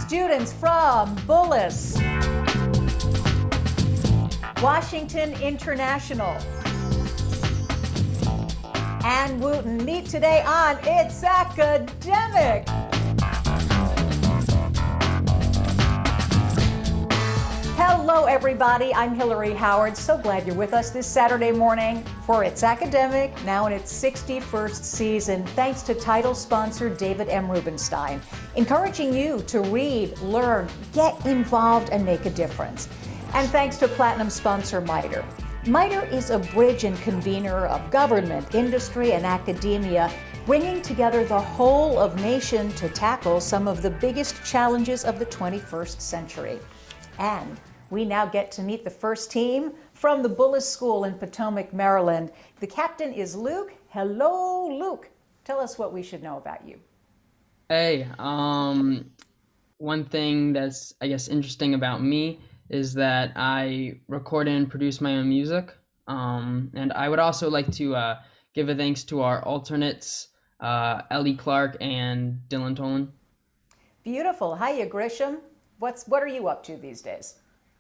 Students from Bullis, Washington International, and Wootton meet today on It's Academic. Hello, everybody. I'm Hillary Howard. So glad you're with us this Saturday morning for It's Academic, now in its 61st season, thanks to title sponsor David M. Rubenstein, encouraging you to read, learn, get involved, and make a difference. And thanks to platinum sponsor MITRE. MITRE is a bridge and convener of government, industry, and academia, bringing together the whole of nation to tackle some of the biggest challenges of the 21st century. And we now get to meet the first team from the Bullis School in Potomac, Maryland. The captain is Luke. Hello, Luke. Tell us what we should know about you. Hey, one thing that's, I guess, interesting about me is that I record and produce my own music. And I would also like to give a thanks to our alternates, Ellie Clark and Dylan Tolan. Beautiful. Hiya, Grisham. What are you up to these days?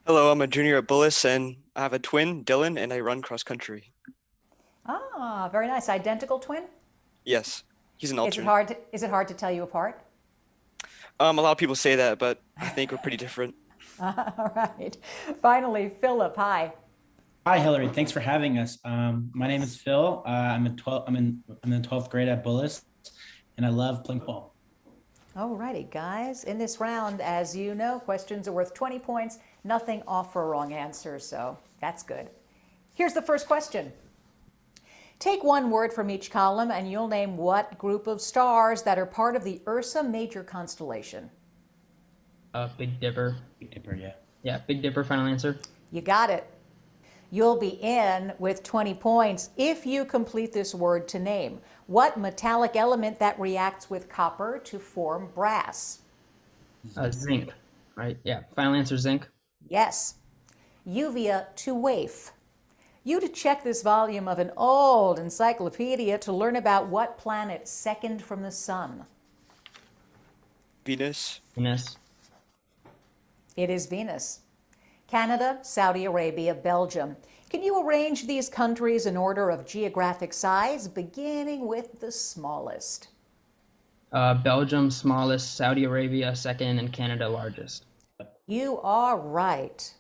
Hello, I'm a junior at Bullis, and I have a twin, Dylan, and I run cross country. Ah, very nice. Identical twin? Yes, he's an alternate. Is it hard to tell you apart? A lot of people say that, but I think we're pretty different. All right. Finally, Philip, hi. Hi, Hillary. Thanks for having us. My name is Phil. I'm in the 12th grade at Bullis, and I love playing football. All righty, guys. In this round, as you know, questions are worth 20 points. Nothing off for a wrong answer, so that's good. Here's the first question. Take one word from each column, and you'll name what group of stars that are part of the Ursa Major constellation. Big Dipper. Big Dipper, yeah. Yeah, Big Dipper, final answer. You got it. You'll be in with 20 points if you complete this word to name. What metallic element that reacts with copper to form brass? Zinc, right? Yeah, final answer, zinc. Yes. Uvea to waif. You to check this volume of an old encyclopedia to learn about what planet second from the sun. Venus. Venus. It is Venus. Canada, Saudi Arabia, Belgium. Can you arrange these countries in order of geographic size, beginning with the smallest? Belgium, smallest, Saudi Arabia, second, and Canada, largest. You are right.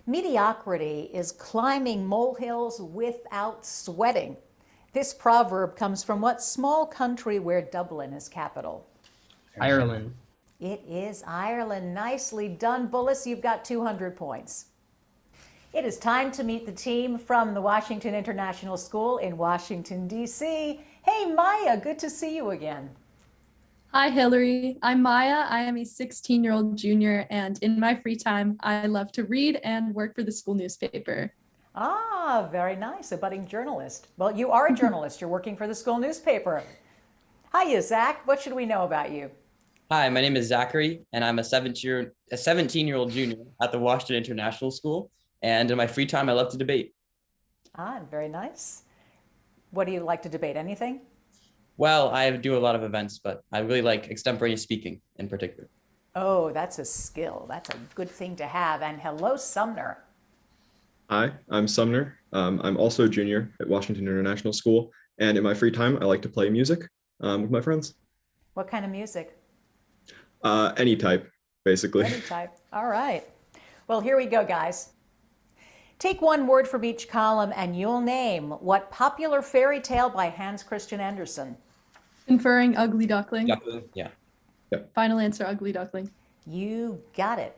Mediocrity is climbing molehills without sweating. This proverb comes from what small country where Dublin is capital? Ireland. It is Ireland. Nicely done, Bullis. You've got 200 points. It is time to meet the team from the Washington International School in Washington, D.C. Hey, Maya, good to see you again. Hi, Hillary. I'm Maya. I am a 16-year-old junior, and in my free time, I love to read and work for the school newspaper. Ah, very nice. A budding journalist. Well, you are a journalist. You're working for the school newspaper. Hiya, Zach. What should we know about you? Hi, my name is Zachary, and I'm a 17-year-old junior at the Washington International School. And in my free time, I love to debate. Ah, very nice. What do you like to debate? Anything? Well, I do a lot of events, but I really like extemporaneous speaking in particular. Oh, that's a skill. That's a good thing to have. And hello, Sumner. Hi, I'm Sumner. I'm also a junior at Washington International School. And in my free time, I like to play music with my friends. What kind of music? Any type, basically. Any type. All right. Well, here we go, guys. Take one word from each column and you'll name what popular fairy tale by Hans Christian Andersen. Conferring Ugly Duckling. Duckling, yeah. Final answer, Ugly Duckling. You got it.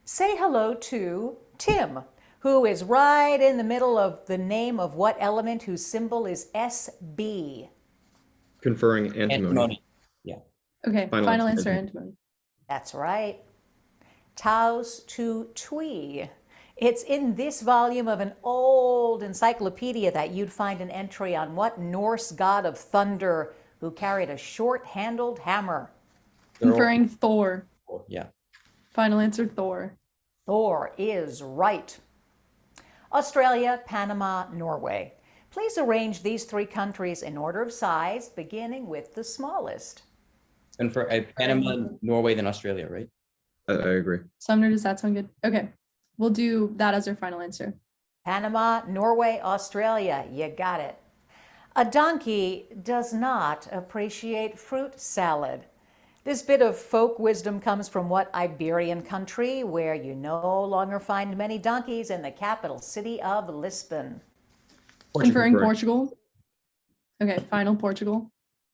Say hello to Tim, who is right in the middle of the name of what element whose symbol is SB. Conferring antimony. Yeah. Okay, final answer, antimony. That's right. Taus to Twee. It's in this volume of an old encyclopedia that you'd find an entry on what Norse god of thunder who carried a short-handled hammer. Conferring Thor. Yeah. Final answer, Thor. Thor is right. Australia, Panama, Norway. Please arrange these three countries in order of size, beginning with the smallest. And for Panama, Norway, then Australia, right? I agree. Sumner, does that sound good? Okay, we'll do that as our final answer. Panama, Norway, Australia. You got it. A donkey does not appreciate fruit salad. This bit of folk wisdom comes from what Iberian country, where you no longer find many donkeys in the capital city of Lisbon? Conferring Portugal. Okay, final Portugal.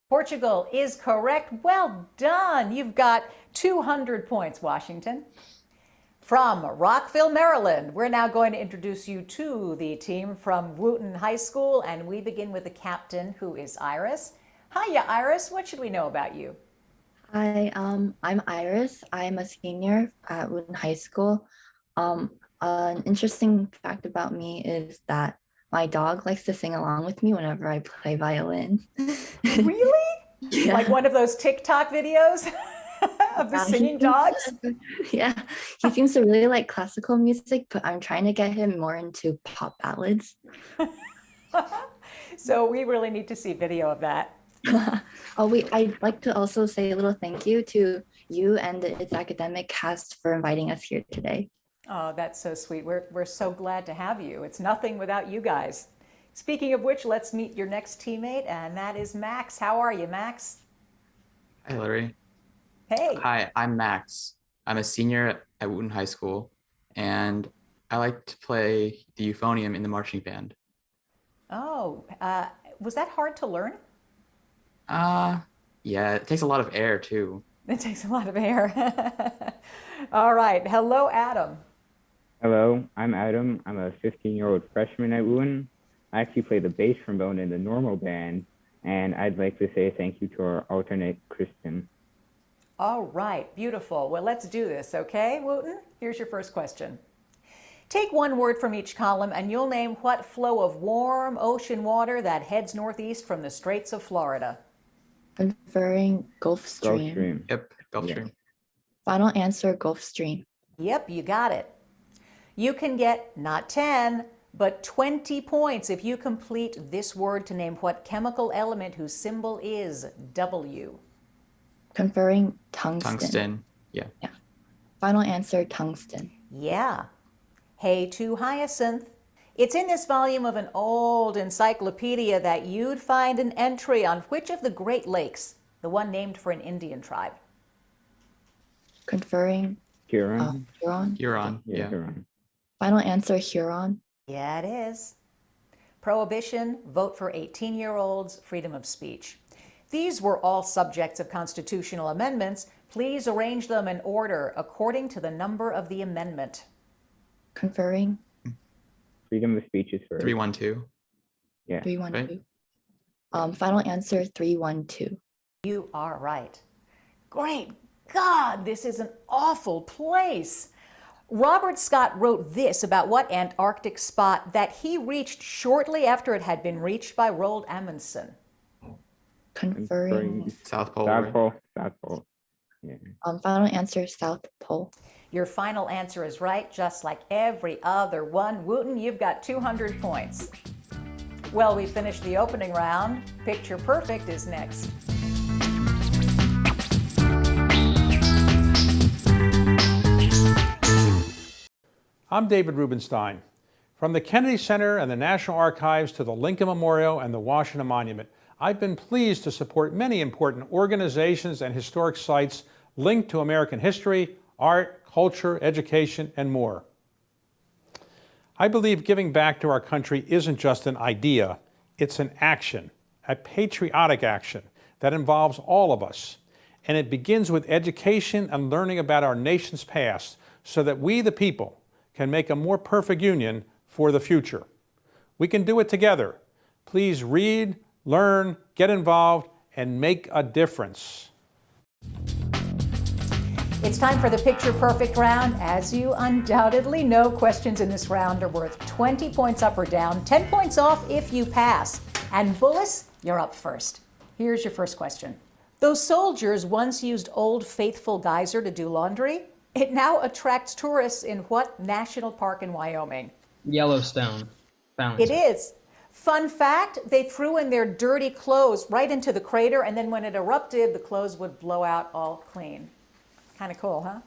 Portugal is correct. Well done. You've got 200 points, Washington. From Rockville, Maryland, we're now going to introduce you to the team from Wootton High School, and we begin with the captain, who is Iris. Hiya, Iris. What should we know about you? Hi, I'm Iris. I'm a senior at Wootton High School. An interesting fact about me is that my dog likes to sing along with me whenever I play violin. Really? Yeah. Like one of those TikTok videos of the singing dogs? Yeah, he seems to really like classical music, but I'm trying to get him more into pop ballads. So we really need to see video of that. I'd like to also say a little thank you to you and its academic cast for inviting us here today. Oh, that's so sweet. We're so glad to have you. It's nothing without you guys. Speaking of which, let's meet your next teammate, and that is Max. How are you, Max? Hi, Hillary. Hey. Hi, I'm Max. I'm a senior at Wootton High School, and I like to play the euphonium in the marching band. Oh, was that hard to learn? Yeah, it takes a lot of air too. It takes a lot of air. All right. Hello, Adam. Hello, I'm Adam. I'm a 15-year-old freshman at Wootton. I actually play the bass trombone in the normal band, and I'd like to say thank you to our alternate, Kristen. All right. Beautiful. Well, let's do this, okay, Wootton? Here's your first question. Take one word from each column, and you'll name what flow of warm ocean water that heads northeast from the Straits of Florida. Conferring Gulf Stream. Gulf Stream. Yep, Gulf Yeah. Stream. Final answer, Gulf Stream. Yep, you got it. You can get not 10, but 20 points if you complete this word to name what chemical element whose symbol is W. Conferring tungsten. Tungsten. Yeah. Final answer, tungsten. Yeah. Hey to Hyacinth. It's in this volume of an old encyclopedia that you'd find an entry on which of the Great Lakes, the one named for an Indian tribe. Conferring Huron? Huron. Huron. Yeah. Huron. Final answer, Huron. Yeah, it is. Prohibition, vote for 18-year-olds, freedom of speech. These were all subjects of constitutional amendments. Please arrange them in order according to the number of the amendment. Conferring Freedom of speech is first. 312. Yeah. 312. Final answer, 312. You are right. Great God, this is an awful place. Robert Scott wrote this about what Antarctic spot that he reached shortly after it had been reached by Roald Amundsen. Conferring South Pole. South right? Pole. South Pole. Yeah. Final answer, South Pole. Your final answer is right, just like every other one. Wootton, you've got 200 points. Well, we finished the opening round. Picture Perfect is next. I'm David Rubenstein. From the Kennedy Center and the National Archives to the Lincoln Memorial and the Washington Monument, I've been pleased to support many important organizations and historic sites linked to American history, art, culture, education, and more. I believe giving back to our country isn't just an idea, it's an action, a patriotic action that involves all of us. And it begins with education and learning about our nation's past so that we, the people, can make a more perfect union for the future. We can do it together. Please read, learn, get involved, and make a difference. It's time for the Picture Perfect round. As you undoubtedly know, questions in this round are worth 20 points up or down, 10 points off if you pass. And Bullis, you're up first. Here's your first question. Those soldiers once used Old Faithful Geyser to do laundry. It now attracts tourists in what national park in Wyoming? Yellowstone. Found It is. Fun fact, they threw in their dirty clothes right into the crater, and then when it erupted, the clothes would blow out all clean. Kind of cool, huh?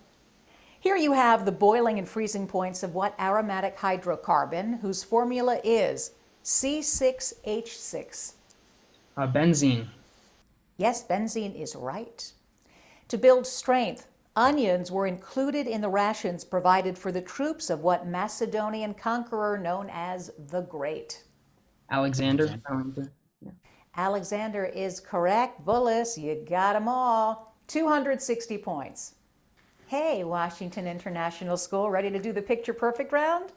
Here you have the boiling and freezing points of what aromatic hydrocarbon whose formula is C6H6? Benzene. Yes, benzene is right. To build strength, onions were included in the rations provided for the troops of what Macedonian conqueror known as the Great? Alexander. Alexander is correct. Bullis, you got them all. 260 points. Hey, Washington International School, ready to do the picture perfect round?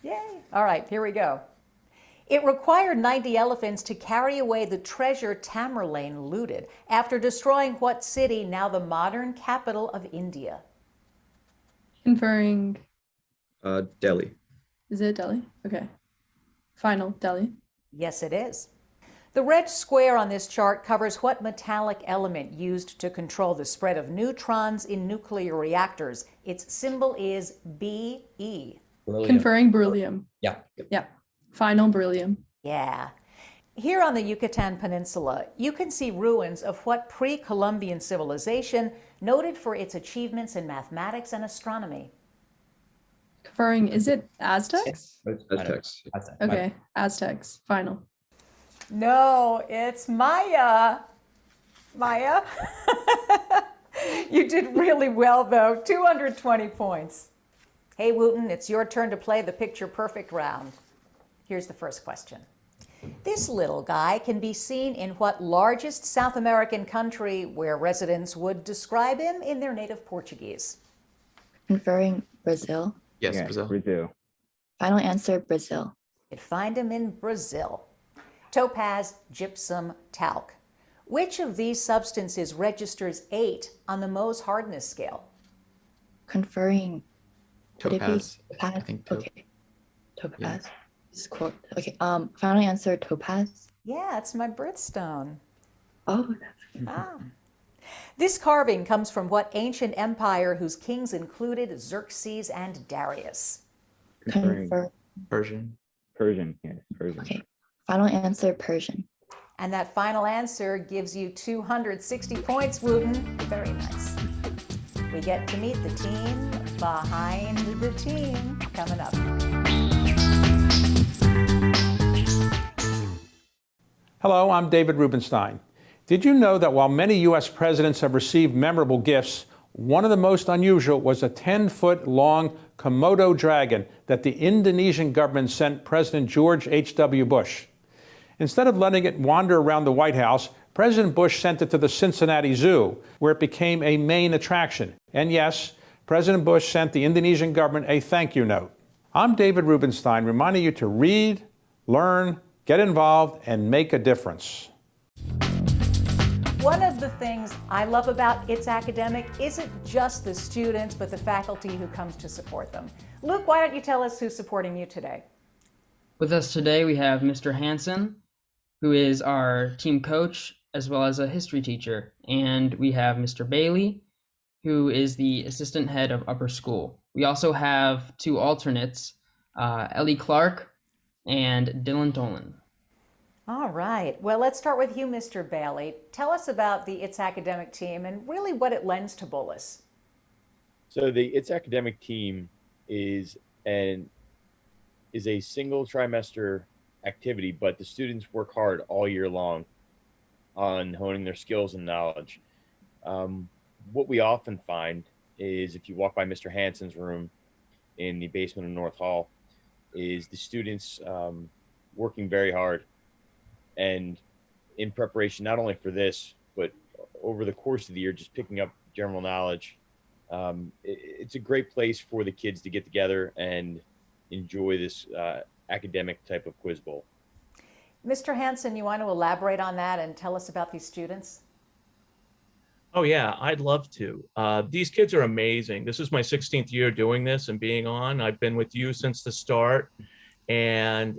Yay. All right, here we go. It required 90 elephants to carry away the treasure Tamerlane looted after destroying what city, now the modern capital of India? Conferring. Delhi. Is it Delhi? Okay. Final, Delhi. Yes, it is. The red square on this chart covers what metallic element used to control the spread of neutrons in nuclear reactors. Its symbol is Be. Beryllium. Conferring beryllium. Yeah. Yeah. Final beryllium. Yeah. Here on the Yucatan Peninsula, you can see ruins of what pre-Columbian civilization noted for its achievements in mathematics and astronomy? Conferring, is it Aztecs? Aztecs. Okay, Aztecs. Final. No, it's Maya. Maya? You did really well, though. 220 points. Hey, Wootton, it's your turn to play the picture perfect round. Here's the first question. This little guy can be seen in what largest South American country where residents would describe him in their native Portuguese? Conferring Brazil. Yes, Yeah, Brazil. Brazil. Final answer, Brazil. You'd find him in Brazil. Topaz, gypsum, talc. Which of these substances registers 8 on the Mohs hardness scale? Conferring. Would it be Topaz. Topaz? I think Okay. Topaz. It's cool. Okay. Final answer, Topaz. Yeah, it's my birthstone. Oh, Ah. This carving comes from what ancient empire whose kings included Xerxes and Darius? Conferring Persian. Persian. Yes, Persian. Okay. Final answer, Persian. And that final answer gives you 260 points, Wootton. Very nice. We get to meet the team behind the team coming up. Hello, I'm David Rubenstein. Did you know that while many U.S. presidents have received memorable gifts, one of the most unusual was a 10-foot-long Komodo dragon that the Indonesian government sent President George H.W. Bush. Instead of letting it wander around the White House, President Bush sent it to the Cincinnati Zoo, where it became a main attraction. And yes, President Bush sent the Indonesian government a thank you note. I'm David Rubenstein, reminding you to read, learn, get involved, and make a difference. One of the things I love about It's Academic isn't just the students, but the faculty who comes to support them. Luke, why don't you tell us who's supporting you today? With us today, we have Mr. Hansen, who is our team coach, as well as a history teacher. And we have Mr. Bailey, who is the assistant head of upper school. We also have 2 alternates, Ellie Clark and Dylan Tolan. All right. Well, let's start with you, Mr. Bailey. Tell us about the It's Academic team and really what it lends to Bullis. So the It's Academic team is a single trimester activity, but the students work hard all year long on honing their skills and knowledge. What we often find is if you walk by Mr. Hansen's room in the basement of North Hall, is the students working very hard and in preparation not only for this, but over the course of the year, just picking up general knowledge. It's a great place for the kids to get together and enjoy this academic type of quiz bowl. Mr. Hansen, you want to elaborate on that and tell us about these students? Oh yeah, I'd love to. These kids are amazing. This is my 16th year doing this and being on. I've been with you since the start. And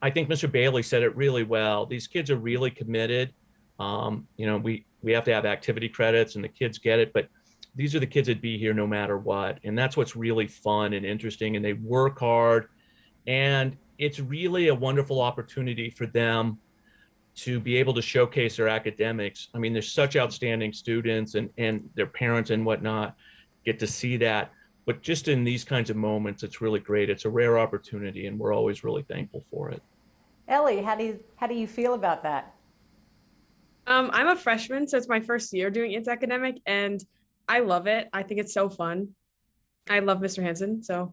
I think Mr. Bailey said it really well. These kids are really committed. We have to have activity credits and the kids get it, but these are the kids that be here no matter what. And that's what's really fun and interesting. And they work hard. And it's really a wonderful opportunity for them to be able to showcase their academics. I mean, they're such outstanding students and their parents and whatnot. get to see that. But just in these kinds of moments, it's really great. It's a rare opportunity, and we're always really thankful for it. Ellie, how do you feel about that? I'm a freshman, so it's my first year doing It's Academic, and I love it. I think it's so fun. I love Mr. Hansen, so.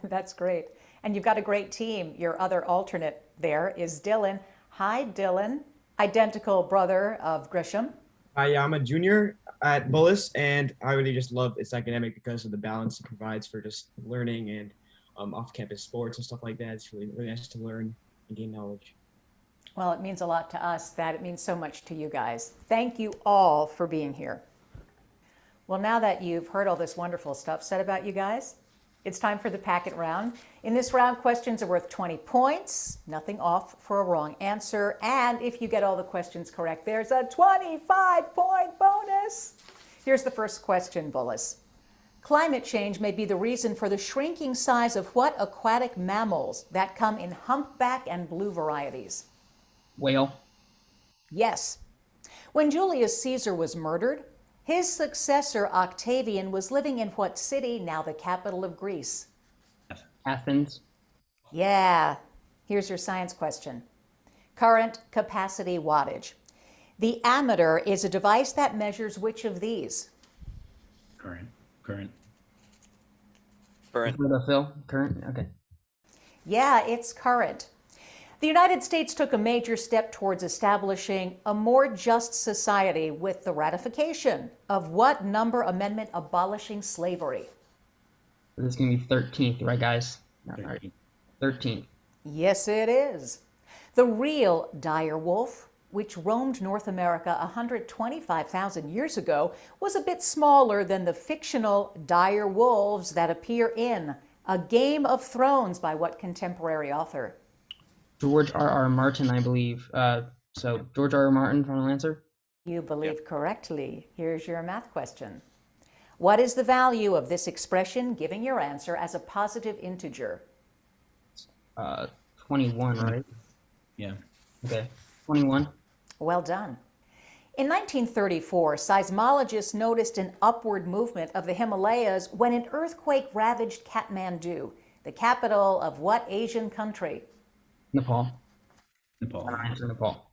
That's great. And you've got a great team. Your other alternate there is Dylan. Hi, Dylan. Identical brother of Grisham. Hi, I'm a junior at Bullis, and I really just love It's Academic because of the balance it provides for just learning and off-campus sports and stuff like that. It's really, really nice to learn and gain knowledge. Well, it means a lot to us that it means so much to you guys. Thank you all for being here. Well, now that you've heard all this wonderful stuff said about you guys, it's time for the packet round. In this round, questions are worth 20 points, nothing off for a wrong answer. And if you get all the questions correct, there's a 25-point bonus. Here's the first question, Bullis. Climate change may be the reason for the shrinking size of what aquatic mammals that come in humpback and blue varieties? Whale. Yes. When Julius Caesar was murdered, his successor Octavian was living in what city, now the capital of Greece? Athens. Yeah. Here's your science question. Current capacity wattage. The ammeter is a device that measures which of these? Current. Current. Phil? Current? Okay. Yeah, it's current. The United States took a major step towards establishing a more just society with the ratification of what number amendment abolishing slavery? This is going to be 13th, right, guys? All right. 13th. Yes, it is. The real dire wolf, which roamed North America 125,000 years ago, was a bit smaller than the fictional dire wolves that appear in A Game of Thrones by what contemporary author? George R.R. Martin, I believe. So George R.R. Martin, final answer? You believe correctly. Here's your math question. What is the value of this expression giving your answer as a positive integer? 21, right? Yeah. Okay, 21. Well done. In 1934, seismologists noticed an upward movement of the Himalayas when an earthquake ravaged Kathmandu, the capital of what Asian country? Nepal. Nepal. Answer Nepal.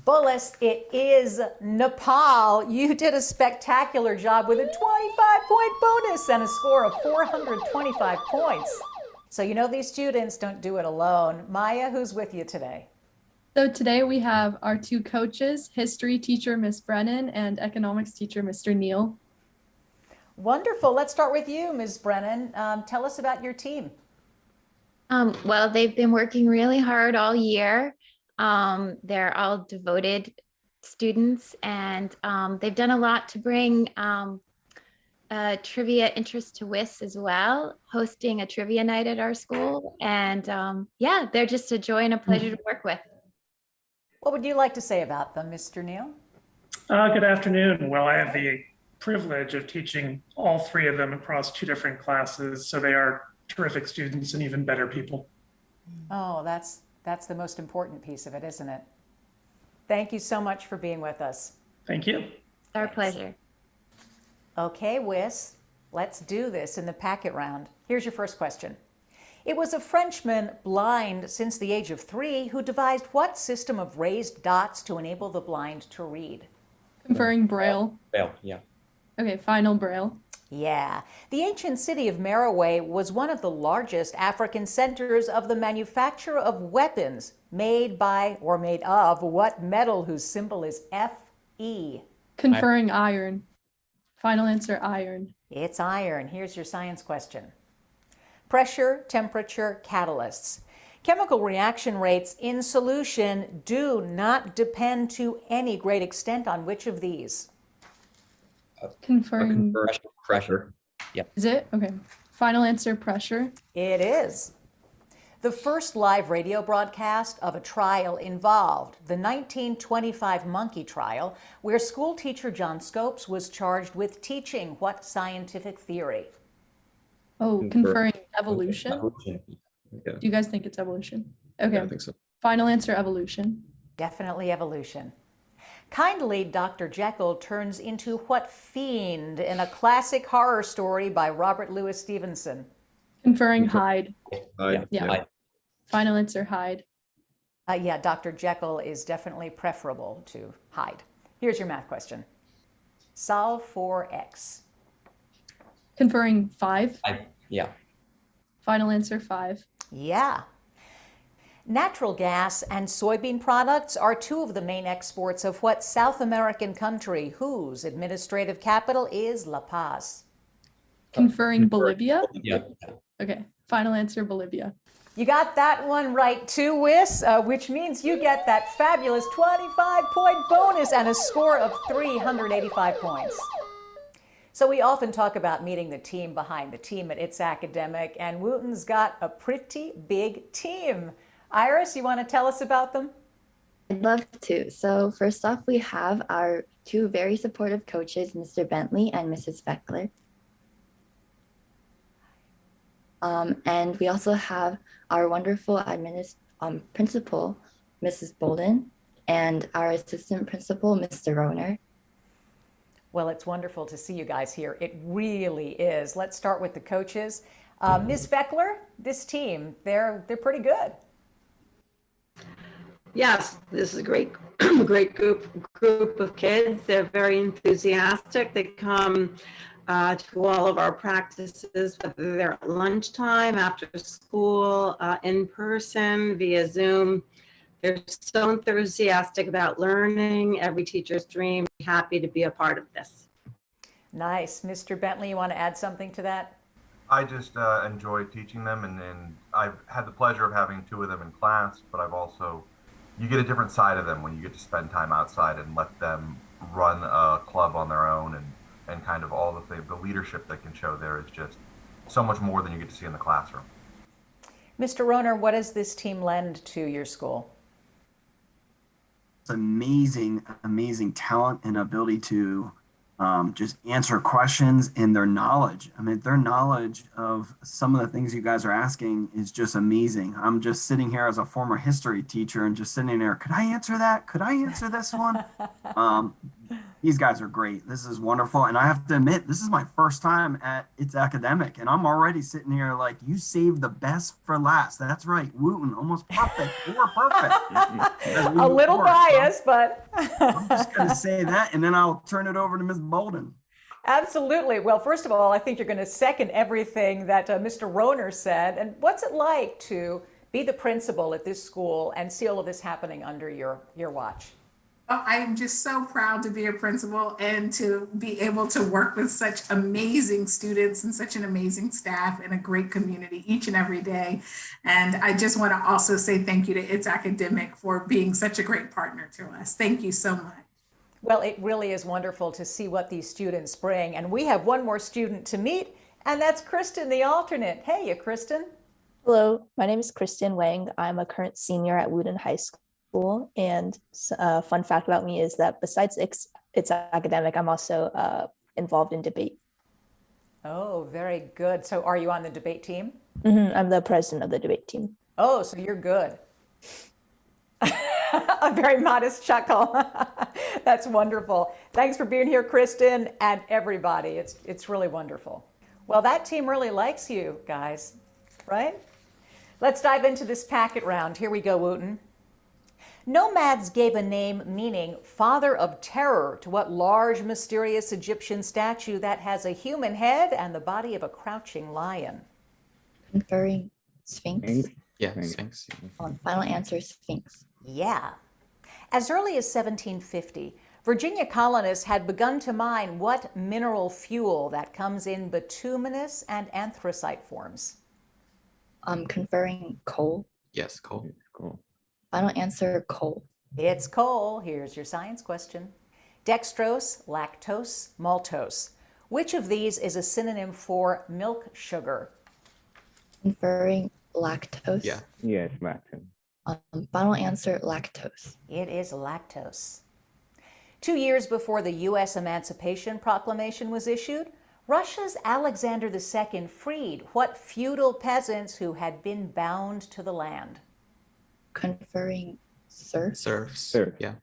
Bullis, it is Nepal. You did a spectacular job with a 25-point bonus and a score of 425 points. So you know these students don't do it alone. Maya, who's with you today? So today we have our two coaches, history teacher, Miss Brennan, and economics teacher, Mr. Neal. Wonderful. Let's start with you, Ms. Brennan. Tell us about your team. Well, they've been working really hard all year. They're all devoted students, and they've done a lot to bring trivia interest to WIS as well, hosting a trivia night at our school. And yeah, they're just a joy and a pleasure to work with. What would you like to say about them, Mr. Neal? Good afternoon. Well, I have the privilege of teaching all three of them across two different classes, so they are terrific students and even better people. Oh, that's the most important piece of it, isn't it? Thank you so much for being with us. Thank you. Our pleasure. Okay, WIS, let's do this in the packet round. Here's your first question. It was a Frenchman blind since the age of 3 who devised what system of raised dots to enable the blind to read? Conferring Braille. Braille, yeah. Okay, final Braille. Yeah. The ancient city of Merowe was one of the largest African centers of the manufacture of weapons made by or made of what metal whose symbol is Fe? Conferring iron. Final answer, iron. It's iron. Here's your science question. Pressure, temperature, catalysts. Chemical reaction rates in solution do not depend to any great extent on which of these? Conferring Pressure. Yep. Is it? Okay. Final answer, pressure. It is. The first live radio broadcast of a trial involved the 1925 monkey trial, where school teacher John Scopes was charged with teaching what scientific theory? Oh, conferring evolution. Yeah. Do you guys think it's evolution? Okay. Yeah, I think so. Final answer, evolution. Definitely evolution. Kindly, Dr. Jekyll turns into what fiend in a classic horror story by Robert Louis Stevenson? Conferring Hyde. Hyde. Yeah. Hyde. Final answer, Hyde. Yeah, Dr. Jekyll is definitely preferable to Hyde. Here's your math question. Solve for x. Conferring 5. Yeah. Final answer, 5. Yeah. Natural gas and soybean products are two of the main exports of what South American country whose administrative capital is La Paz? Conferring Bolivia. Yeah. Okay. Final answer, Bolivia. You got that one right too, Wiss, which means you get that fabulous 25-point bonus and a score of 385 points. So we often talk about meeting the team behind the team at It's Academic, and Wootton's got a pretty big team. Iris, you want to tell us about them? I'd love to. So first off, we have our two very supportive coaches, Mr. Bentley and Mrs. Beckler. And we also have our wonderful principal, Mrs. Bolden, and our assistant principal, Mr. Roner. Well, it's wonderful to see you guys here. It really is. Let's start with the coaches. Ms. Beckler, this team, they're pretty good. Yes, this is a great group of kids. They're very enthusiastic. They come to all of our practices, whether they're at lunchtime, after school, in person, via Zoom. They're so enthusiastic about learning. Every teacher's dream. Happy to be a part of this. Nice. Mr. Bentley, you want to add something to that? I just enjoy teaching them, and I've had the pleasure of having two of them in class, but I've also, you get a different side of them when you get to spend time outside and let them run a club on their own, and kind of all the leadership they can show there is just so much more than you get to see in the classroom. Mr. Roner, what does this team lend to your school? Amazing talent and ability to just answer questions, and their knowledge. I mean, their knowledge of some of the things you guys are asking is just amazing. I'm just sitting here as a former history teacher and just sitting there, could I answer that? Could I answer this one? These guys are great. This is wonderful. And I have to admit, this is my first time at It's Academic, and I'm already sitting here like, you saved the best for last. That's right. Wootton, almost perfect. You were perfect. A little biased, but I'm just going to say that, and then I'll turn it over to Ms. Bolden. Absolutely. Well, first of all, I think you're going to second everything that Mr. Roner said. And what's it like to be the principal at this school and see all of this happening under your watch? Oh, I'm just so proud to be a principal and to be able to work with such amazing students and such an amazing staff and a great community each and every day. And I just want to also say thank you to It's Academic for being such a great partner to us. Thank you so much. Well, it really is wonderful to see what these students bring. And we have one more student to meet, and that's Kristen, the alternate. Hey, Kristen. Hello, my name is Kristen Wang. I'm a current senior at Wootton High School. And a fun fact about me is that besides It's Academic, I'm also involved in debate. Oh, very good. So are you on the debate team? I'm the president of the debate team. Oh, so you're good. A very modest chuckle. That's wonderful. Thanks for being here, Kristen, and everybody. It's really wonderful. Well, that team really likes you guys, right? Let's dive into this packet round. Here we go, Wootton. Nomads gave a name meaning father of terror to what large, mysterious Egyptian statue that has a human head and the body of a crouching lion? Conferring Sphinx. Yeah, Sphinx. Final answer, Sphinx. Yeah. As early as 1750, Virginia colonists had begun to mine what mineral fuel that comes in bituminous and anthracite forms? Conferring coal. Yes, coal. Cool. Final answer, coal. It's coal. Here's your science question. Dextrose, lactose, maltose. Which of these is a synonym for milk sugar? Conferring lactose. Yeah. Yes, lactose. Final answer, lactose. It is lactose. 2 years before the U.S. Emancipation Proclamation was issued, Russia's Alexander II freed what feudal peasants who had been bound to the land? Conferring serfs. Serfs. Serf. Yeah.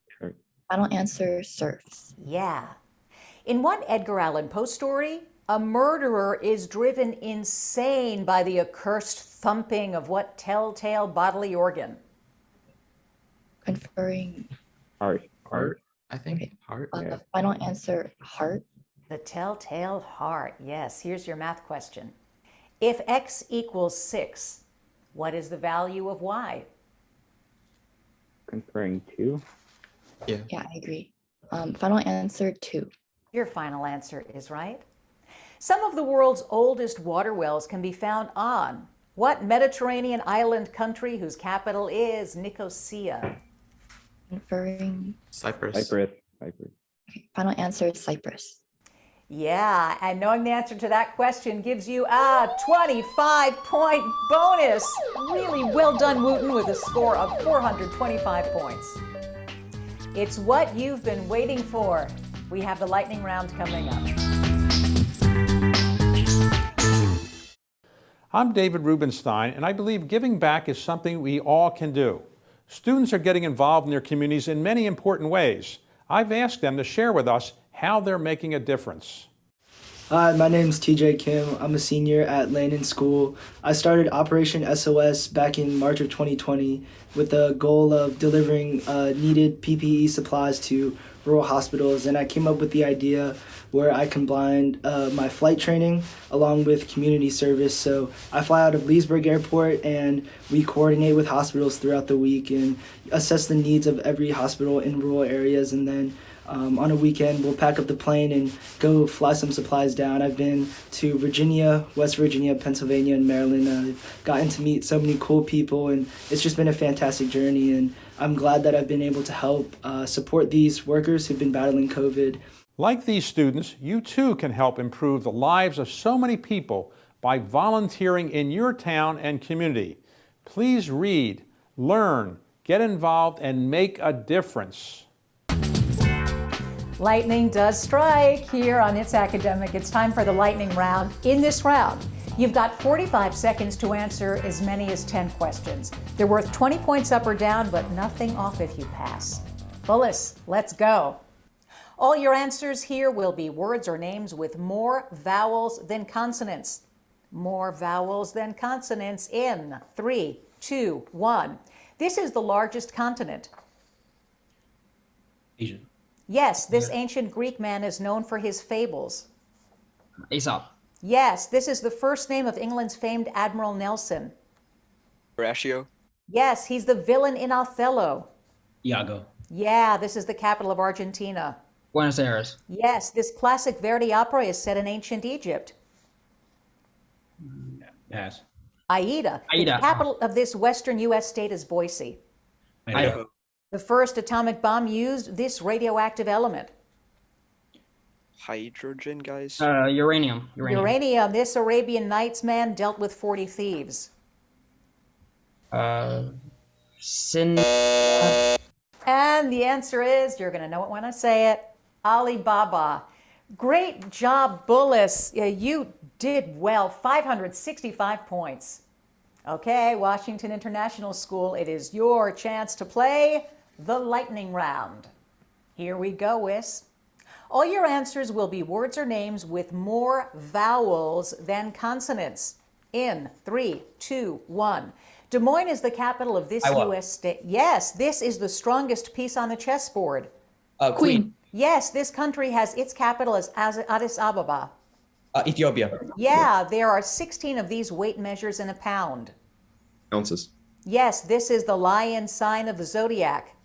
Final answer, surfs. Yeah. In one Edgar Allan Poe story, a murderer is driven insane by the accursed thumping of what telltale bodily organ? Conferring. Heart. I think heart. Final answer, heart. The telltale heart. Yes, here's your math question. If x equals 6, what is the value of y? Conferring 2. Yeah. Yeah, I agree. Final answer, 2. Your final answer is right. Some of the world's oldest water wells can be found on what Mediterranean island country whose capital is Nicosia? Conferring. Cyprus. Final answer is Cyprus. Yeah, and knowing the answer to that question gives you a 25-point bonus. Really well done, Wootton, with a score of 425 points. It's what you've been waiting for. We have the lightning round coming up. I'm David Rubenstein, and I believe giving back is something we all can do. Students are getting involved in their communities in many important ways. I've asked them to share with us how they're making a difference. Hi, my name is TJ Kim. I'm a senior at Landon School. I started Operation SOS back in March of 2020 with the goal of delivering needed PPE supplies to rural hospitals, and I came up with the idea where I combined my flight training along with community service. So I fly out of Leesburg Airport, and we coordinate with hospitals throughout the week and assess the needs of every hospital in rural areas, and then on a weekend, we'll pack up the plane and go fly some supplies down. I've been to Virginia, West Virginia, Pennsylvania, and Maryland. I've gotten to meet so many cool people, and it's just been a fantastic journey. And I'm glad that I've been able to help support these workers who've been battling COVID. Like these students, you too can help improve the lives of so many people by volunteering in your town and community. Please read, learn, get involved, and make a difference. Lightning does strike here on It's Academic. It's time for the lightning round. In this round, you've got 45 seconds to answer as many as 10 questions. They're worth 20 points up or down, but nothing off if you pass. Bullis, let's go. All your answers here will be words or names with more vowels than consonants. More vowels than consonants in 3, 2, 1. This is the largest continent. Asia. Yes, this ancient Greek man is known for his fables. Aesop. Yes, this is the first name of England's famed Admiral Nelson. Horatio. Yes, he's the villain in Othello. Iago. Yeah, this is the capital of Argentina. Buenos Aires. Yes, this classic Verdi opera is set in ancient Egypt. Pass. Aida. The capital of this western U.S. state is Boise. Idaho. The first atomic bomb used this radioactive element. Hydrogen, guys. Uranium. Uranium. This Arabian Nights man dealt with 40 thieves. Sin. And the answer is, you're going to know it when I say it, Alibaba. Great job, Bullis. You did well, 565 points. Okay, Washington International School, it is your chance to play the lightning round. Here we go, Wiss. All your answers will be words or names with more vowels than consonants. In 3, 2, 1. Des Moines is the capital of this U.S. state. Yes, this is the strongest piece on the chessboard. Queen. Yes, this country has its capital as Addis Ababa. Ethiopia. Yeah, there are 16 of these weight measures in a pound. Ounces. Yes, this is the lion sign of the zodiac.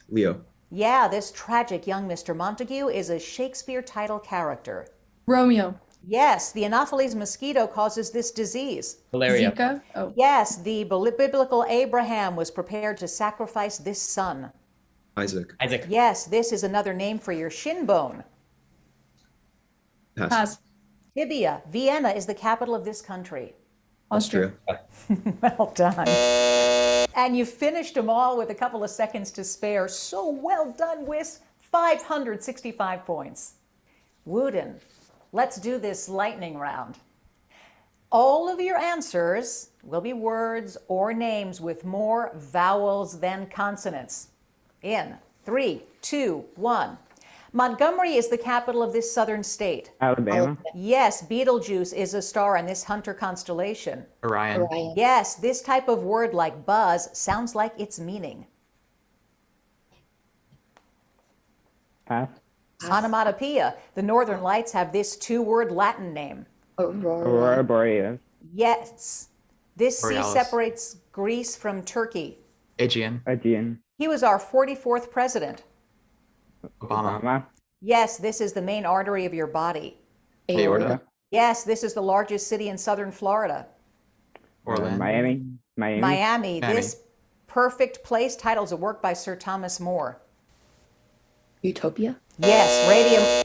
Leo. Yeah, this tragic young Mr. Montague is a Shakespeare title character. Romeo. Yes, the Anopheles mosquito causes this disease. Malaria. Zika. Oh. Yes, the biblical Abraham was prepared to sacrifice this son. Isaac. Yes, this is another name for your shin bone. Pass. Tibia. Vienna is the capital of this country. Austria. Well done. And you finished them all with a couple of seconds to spare. So well done, Wiss. 565 points. Wootton, let's do this lightning round. All of your answers will be words or names with more vowels than consonants. In 3, 2, 1. Montgomery is the capital of this southern state. Alabama. Yes, Betelgeuse is a star in this Hunter constellation. Orion. Yes, this type of word like buzz sounds like its meaning. Pass. Onomatopoeia. The Northern Lights have this two-word Latin name. Aurora Borealis. Yes. This sea Borealis. separates Greece from Turkey. Aegean. Aegean. He was our 44th president. Obama. Yes, this is the main artery of your body. Aorta. Yes, this is the largest city in southern Florida. Orlando. Miami. Miami. This perfect place titles a work by Sir Thomas More. Utopia. Yes, radium.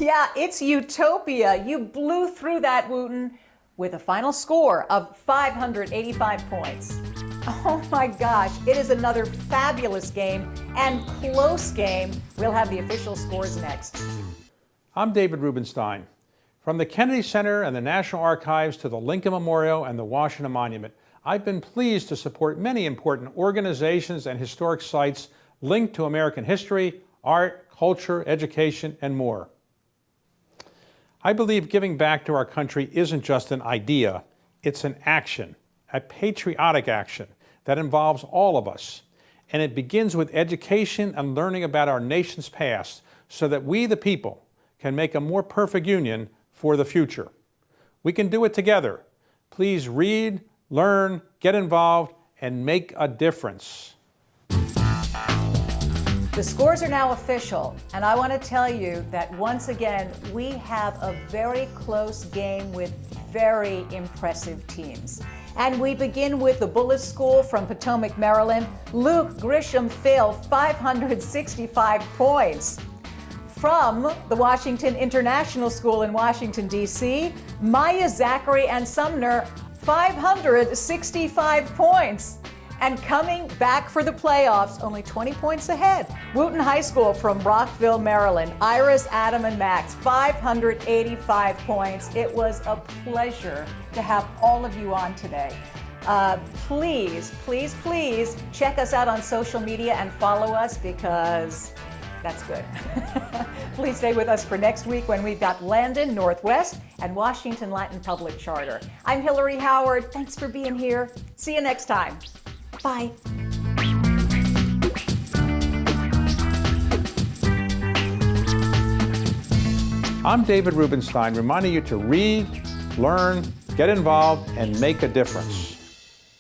Yeah, it's Utopia. You blew through that, Wootton, with a final score of 585 points. Oh my gosh, it is another fabulous game and close game. We'll have the official scores next. I'm David Rubenstein. From the Kennedy Center and the National Archives to the Lincoln Memorial and the Washington Monument, I've been pleased to support many important organizations and historic sites linked to American history, art, culture, education, and more. I believe giving back to our country isn't just an idea, it's an action, a patriotic action that involves all of us. And it begins with education and learning about our nation's past so that we, the people, can make a more perfect union for the future. We can do it together. Please read, learn, get involved, and make a difference. The scores are now official, and I want to tell you that once again, we have a very close game with very impressive teams. And we begin with the Bullis School from Potomac, Maryland. Luke Grisham Phil, 565 points. From the Washington International School in Washington, D.C., Maya, Zachary, and Sumner, 565 points. And coming back for the playoffs, only 20 points ahead, Wootton High School from Rockville, Maryland. Iris, Adam, and Max, 585 points. It was a pleasure to have all of you on today. Please, please, please check us out on social media and follow us because that's good. Please stay with us for next week when we've got Landon Northwest and Washington Latin Public Charter. I'm Hillary Howard. Thanks for being here. See you next time. Bye. I'm David Rubenstein, reminding you to read, learn, get involved, and make a difference.